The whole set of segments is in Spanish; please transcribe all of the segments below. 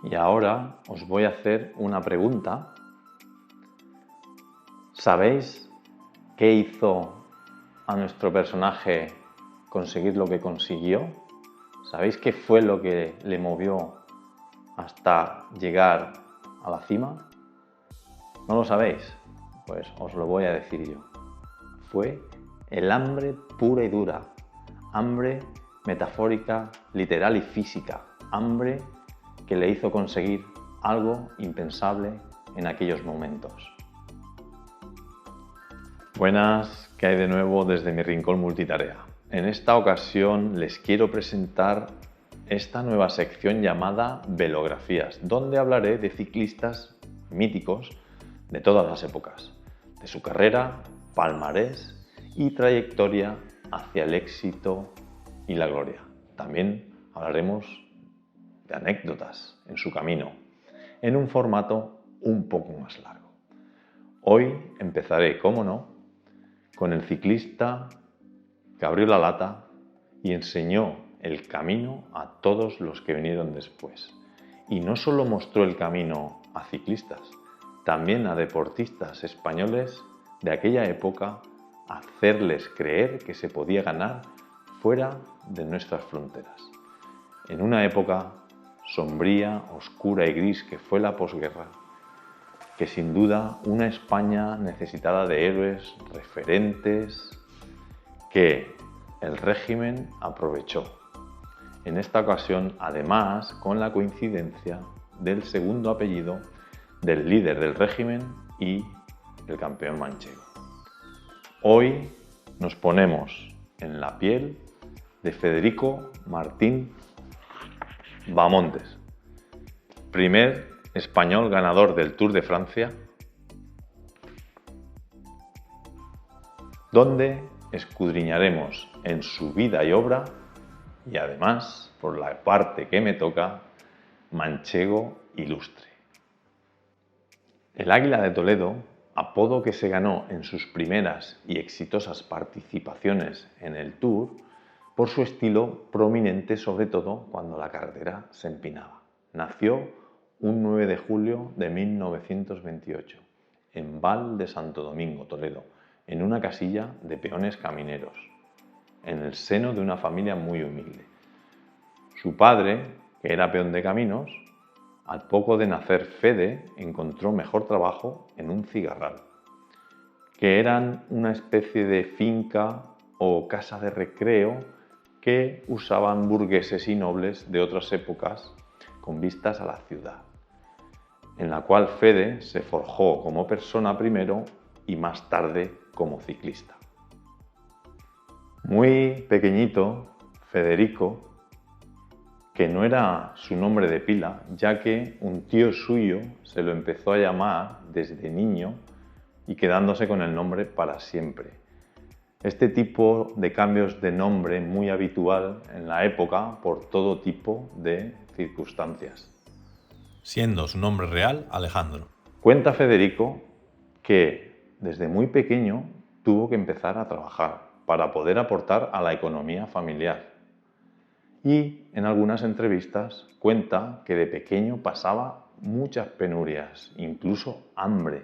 Y ahora os voy a hacer una pregunta. ¿Sabéis qué hizo a nuestro personaje conseguir lo que consiguió? ¿Sabéis qué fue lo que le movió hasta llegar a la cima? ¿No lo sabéis? Pues os lo voy a decir yo. Fue el hambre pura y dura. Hambre metafórica, literal y física. Hambre que le hizo conseguir algo impensable en aquellos momentos. Buenas, ¿qué hay de nuevo desde mi rincón multitarea? En esta ocasión les quiero presentar esta nueva sección llamada Velografías, donde hablaré de ciclistas míticos de todas las épocas, de su carrera, palmarés y trayectoria hacia el éxito y la gloria. También hablaremos de anécdotas en su camino, en un formato un poco más largo. Hoy empezaré, como no, con el ciclista que abrió la lata y enseñó el camino a todos los que vinieron después. Y no solo mostró el camino a ciclistas, también a deportistas españoles de aquella época, hacerles creer que se podía ganar fuera de nuestras fronteras. En una época sombría, oscura y gris que fue la posguerra, que sin duda una España necesitada de héroes, referentes, que el régimen aprovechó. En esta ocasión, además, con la coincidencia del segundo apellido del líder del régimen y el campeón manchego. Hoy nos ponemos en la piel de Federico Martín Bahamontes, primer español ganador del Tour de Francia, donde escudriñaremos en su vida y obra y además, por la parte que me toca, manchego ilustre. El Águila de Toledo, apodo que se ganó en sus primeras y exitosas participaciones en el Tour, por su estilo prominente, sobre todo cuando la carretera se empinaba. Nació un 9 de julio de 1928, en Val de Santo Domingo, Toledo, en una casilla de peones camineros, en el seno de una familia muy humilde. Su padre, que era peón de caminos, al poco de nacer Fede encontró mejor trabajo en un cigarral, que eran una especie de finca o casa de recreo que usaban burgueses y nobles de otras épocas con vistas a la ciudad, en la cual Fede se forjó como persona primero y más tarde como ciclista. Muy pequeñito, Federico, que no era su nombre de pila, ya que un tío suyo se lo empezó a llamar desde niño y quedándose con el nombre para siempre. Este tipo de cambios de nombre muy habitual en la época por todo tipo de circunstancias. Siendo su nombre real Alejandro. Cuenta Federico que desde muy pequeño tuvo que empezar a trabajar para poder aportar a la economía familiar. Y en algunas entrevistas cuenta que de pequeño pasaba muchas penurias, incluso hambre,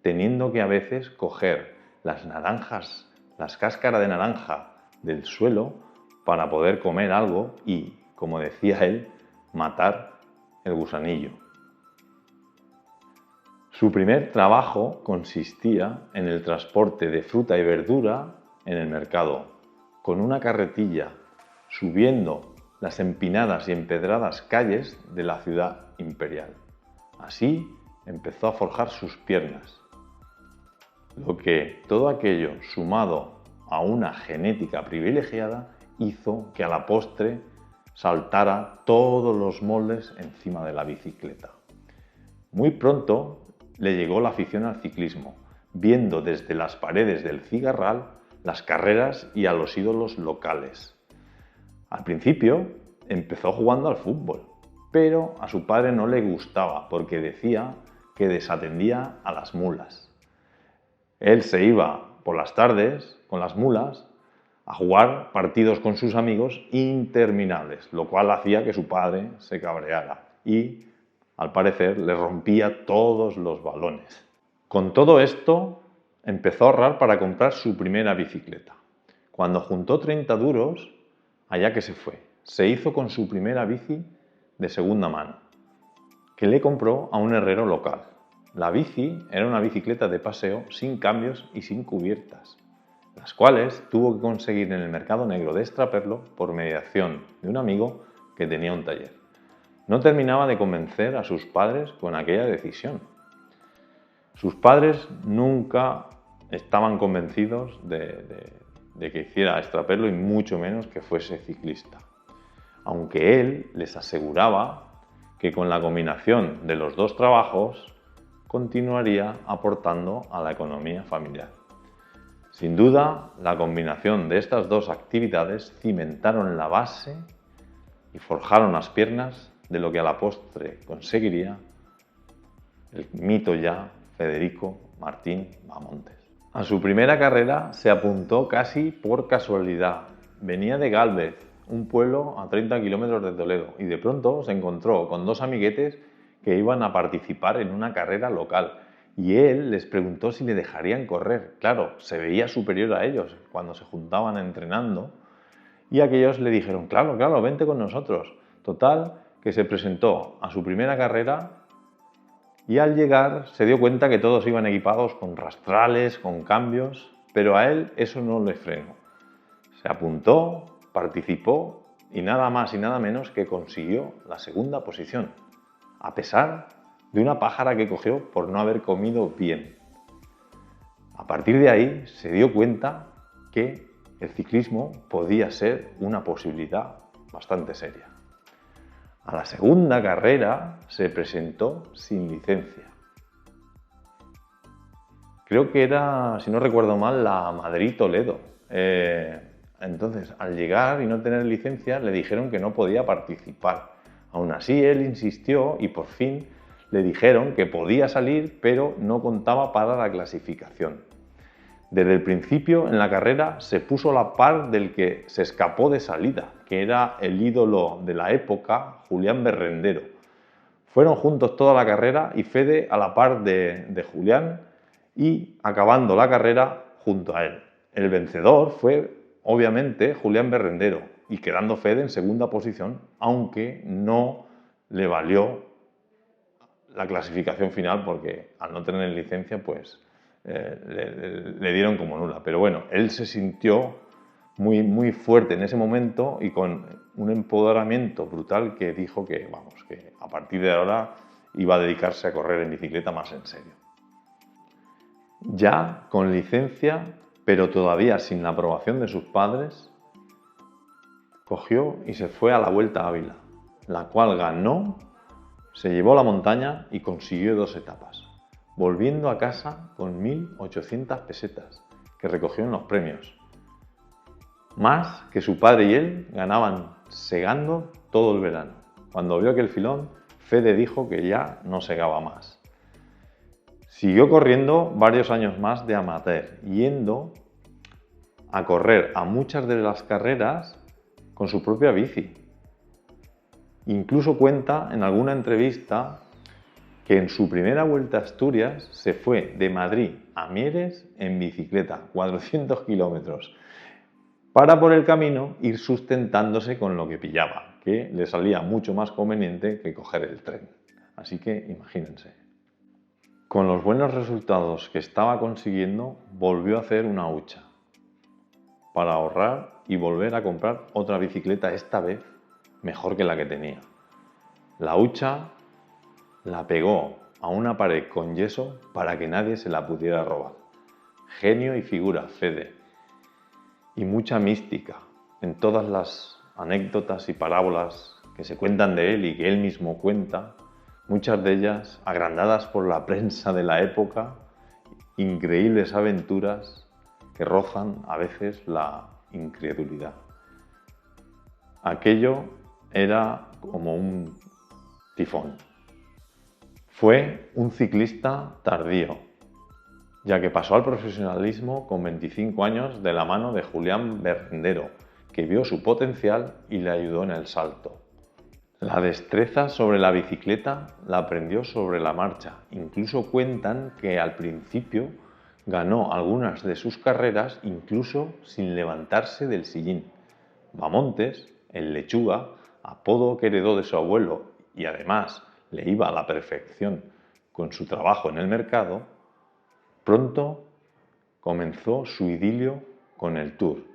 teniendo que a veces coger las naranjas, las cáscaras de naranja del suelo para poder comer algo y, como decía él, matar el gusanillo. Su primer trabajo consistía en el transporte de fruta y verdura en el mercado, con una carretilla, subiendo las empinadas y empedradas calles de la ciudad imperial. Así empezó a forjar sus piernas. Lo que todo aquello, sumado a una genética privilegiada, hizo que a la postre saltara todos los moldes encima de la bicicleta. Muy pronto le llegó la afición al ciclismo, viendo desde las paredes del cigarral las carreras y a los ídolos locales. Al principio empezó jugando al fútbol, pero a su padre no le gustaba porque decía que desatendía a las mulas. Él se iba por las tardes con las mulas a jugar partidos con sus amigos interminables, lo cual hacía que su padre se cabreara y Al parecer le rompía todos los balones. Con todo esto empezó a ahorrar para comprar su primera bicicleta. Cuando juntó 30 duros, allá que se fue. Se hizo con su primera bici de segunda mano, que le compró a un herrero local. La bici era una bicicleta de paseo sin cambios y sin cubiertas, las cuales tuvo que conseguir en el mercado negro de Extraperlo por mediación de un amigo que tenía un taller. No terminaba de convencer a sus padres con aquella decisión. Sus padres nunca estaban convencidos de que hiciera Extraperlo y mucho menos que fuese ciclista, aunque él les aseguraba que con la combinación de los dos trabajos continuaría aportando a la economía familiar. Sin duda, la combinación de estas dos actividades cimentaron la base y forjaron las piernas de lo que a la postre conseguiría el mito ya Federico Martín Bahamontes. A su primera carrera se apuntó casi por casualidad. Venía de Gálvez, un pueblo a 30 kilómetros de Toledo, y de pronto se encontró con dos amiguetes que iban a participar en una carrera local. Y él les preguntó si le dejarían correr. Claro, se veía superior a ellos cuando se juntaban entrenando. Y aquellos le dijeron, claro, claro, vente con nosotros. Total, que se presentó a su primera carrera y al llegar se dio cuenta que todos iban equipados con rastrales, con cambios, pero a él eso no le frenó. Se apuntó, participó y nada más y nada menos que consiguió la segunda posición, a pesar de una pájara que cogió por no haber comido bien. A partir de ahí se dio cuenta que el ciclismo podía ser una posibilidad bastante seria. A la segunda carrera se presentó sin licencia. Creo que era, si no recuerdo mal, la Madrid-Toledo. Entonces, al llegar y no tener licencia, le dijeron que no podía participar. Aún así, él insistió y por fin le dijeron que podía salir, pero no contaba para la clasificación. Desde el principio, en la carrera, se puso a la par del que se escapó de salida, que era el ídolo de la época, Julián Berrendero. Fueron juntos toda la carrera y Fede a la par de Julián y acabando la carrera junto a él. El vencedor fue, obviamente, Julián Berrendero y quedando Fede en segunda posición, aunque no le valió la clasificación final porque al no tener licencia, pues le dieron como nula. Pero bueno, él se sintió muy fuerte en ese momento y con un empoderamiento brutal que dijo que, vamos, que a partir de ahora iba a dedicarse a correr en bicicleta más en serio. Ya con licencia, pero todavía sin la aprobación de sus padres, cogió y se fue a la Vuelta a Ávila, la cual ganó, se llevó la montaña y consiguió 2 etapas, volviendo a casa con 1.800 pesetas que recogió en los premios. Más que su padre y él ganaban segando todo el verano. Cuando vio aquel filón, Fede dijo que ya no segaba más. Siguió corriendo varios años más de amateur, yendo a correr a muchas de las carreras con su propia bici. Incluso cuenta en alguna entrevista que en su primera vuelta a Asturias se fue de Madrid a Mieres en bicicleta, 400 kilómetros, para por el camino ir sustentándose con lo que pillaba, que le salía mucho más conveniente que coger el tren. Así que imagínense. Con los buenos resultados que estaba consiguiendo, volvió a hacer una hucha para ahorrar y volver a comprar otra bicicleta, esta vez mejor que la que tenía. La hucha la pegó a una pared con yeso para que nadie se la pudiera robar. Genio y figura, Fede. Y mucha mística en todas las anécdotas y parábolas que se cuentan de él y que él mismo cuenta, muchas de ellas agrandadas por la prensa de la época, increíbles aventuras que rozan a veces la incredulidad. Aquello era como un tifón. Fue un ciclista tardío, ya que pasó al profesionalismo con 25 años de la mano de Julián Berrendero, que vio su potencial y le ayudó en el salto. La destreza sobre la bicicleta la aprendió sobre la marcha. Incluso cuentan que al principio ganó algunas de sus carreras incluso sin levantarse del sillín. Bamontes, el lechuga, apodo que heredó de su abuelo y además le iba a la perfección con su trabajo en el mercado, pronto comenzó su idilio con el Tour.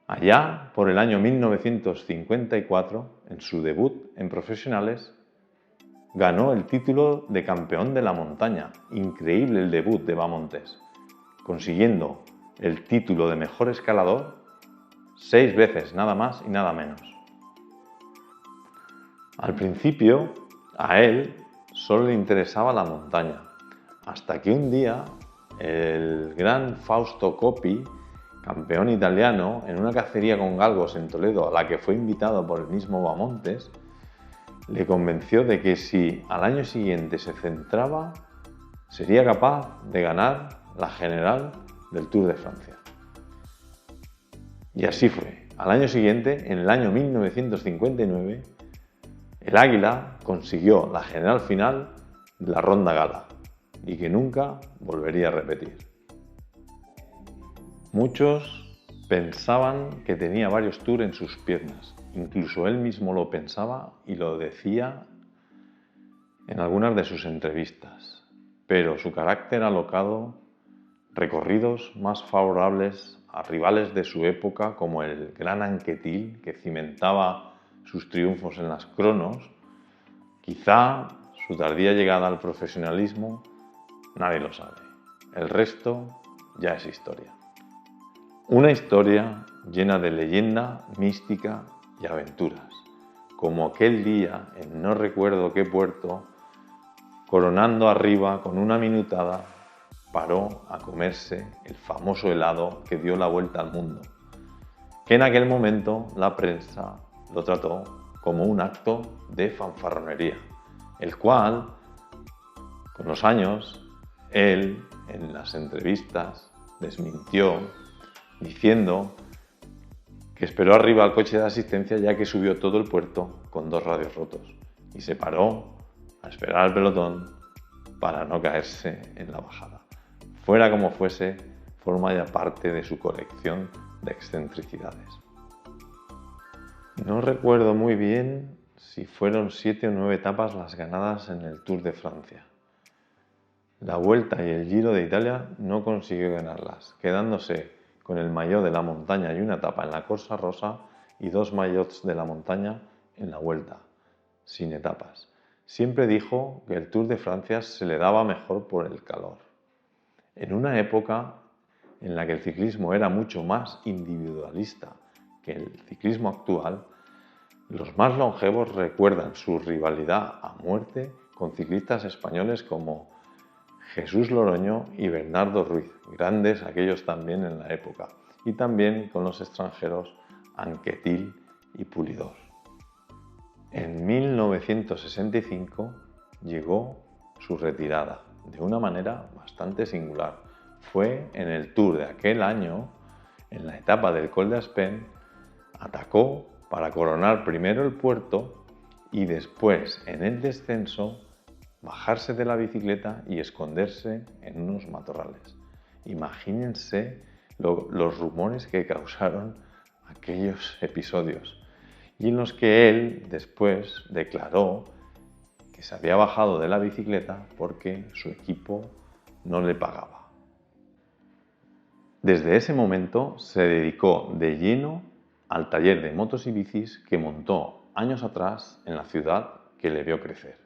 Allá por el año 1954, en su debut en profesionales, ganó el título de campeón de la montaña. Increíble el debut de Bamontes, consiguiendo el título de mejor escalador 6 veces, nada más y nada menos. Al principio, a él solo le interesaba la montaña, hasta que un día el gran Fausto Coppi, campeón italiano, en una cacería con galgos en Toledo, a la que fue invitado por el mismo Bamontes, le convenció de que si al año siguiente se centraba, sería capaz de ganar la general del Tour de Francia. Y así fue. Al año siguiente, en el año 1959, el Águila consiguió la general final de la Ronda Gala y que nunca volvería a repetir. Muchos pensaban que tenía varios Tours en sus piernas. Incluso él mismo lo pensaba y lo decía en algunas de sus entrevistas. Pero su carácter alocado, recorridos más favorables a rivales de su época como el gran Anquetil, que cimentaba sus triunfos en las cronos, quizá su tardía llegada al profesionalismo, nadie lo sabe. El resto ya es historia. Una historia llena de leyenda, mística y aventuras, como aquel día en no recuerdo qué puerto, coronando arriba con una minutada, paró a comerse el famoso helado que dio la vuelta al mundo, que en aquel momento la prensa lo trató como un acto de fanfarronería, el cual, con los años, él en las entrevistas desmintió, diciendo que esperó arriba al coche de asistencia ya que subió todo el puerto con 2 radios rotos y se paró a esperar al pelotón para no caerse en la bajada. Fuera como fuese, forma ya parte de su colección de excentricidades. No recuerdo muy bien si fueron 7 o 9 etapas las ganadas en el Tour de Francia. La Vuelta y el Giro de Italia no consiguió ganarlas, quedándose con el maillot de la montaña y una etapa en la Corsa Rosa y 2 maillots de la montaña en la Vuelta, sin etapas. Siempre dijo que el Tour de Francia se le daba mejor por el calor. En una época en la que el ciclismo era mucho más individualista que el ciclismo actual, los más longevos recuerdan su rivalidad a muerte con ciclistas españoles como Jesús Loroño y Bernardo Ruiz, grandes aquellos también en la época, y también con los extranjeros Anquetil y Pulidor. En 1965 llegó su retirada, de una manera bastante singular. Fue en el Tour de aquel año, en la etapa del Col d'Aspin, atacó para coronar primero el puerto y después, en el descenso, bajarse de la bicicleta y esconderse en unos matorrales. Imagínense los rumores que causaron aquellos episodios y en los que él después declaró que se había bajado de la bicicleta porque su equipo no le pagaba. Desde ese momento se dedicó de lleno al taller de motos y bicis que montó años atrás en la ciudad que le vio crecer.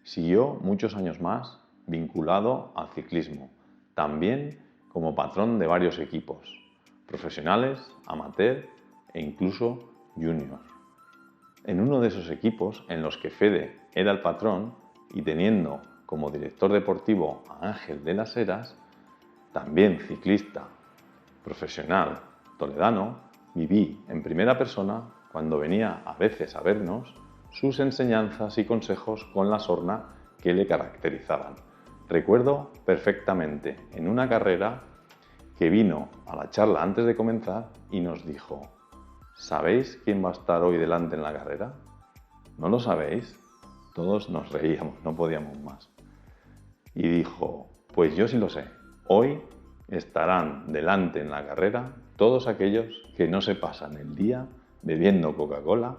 Siguió muchos años más vinculado al ciclismo, también como patrón de varios equipos, profesionales, amateur e incluso junior. En uno de esos equipos, en los que Fede era el patrón y teniendo como director deportivo a Ángel de las Heras, también ciclista profesional toledano, viví en primera persona, cuando venía a veces a vernos, sus enseñanzas y consejos con la sorna que le caracterizaban. Recuerdo perfectamente en una carrera que vino a la charla antes de comenzar y nos dijo: ¿sabéis quién va a estar hoy delante en la carrera? ¿No lo sabéis? Todos nos reíamos, no podíamos más. Y dijo, pues yo sí lo sé. Hoy estarán delante en la carrera todos aquellos que no se pasan el día bebiendo Coca-Cola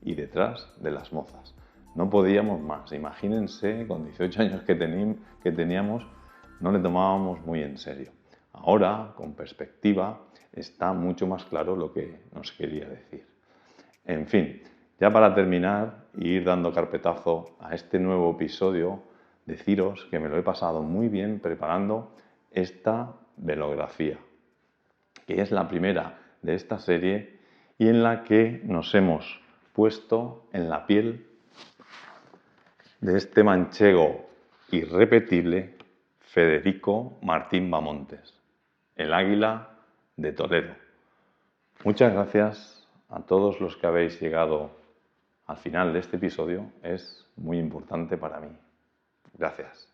y detrás de las mozas. No podíamos más. Imagínense, con 18 años que teníamos, no le tomábamos muy en serio. Ahora, con perspectiva, está mucho más claro lo que nos quería decir. En fin, ya para terminar e ir dando carpetazo a este nuevo episodio, deciros que me lo he pasado muy bien preparando esta velografía, que es la primera de esta serie y en la que nos hemos puesto en la piel de este manchego irrepetible Federico Martín Bamontes, el águila de Toledo. Muchas gracias a todos los que habéis llegado al final de este episodio, es muy importante para mí. Gracias.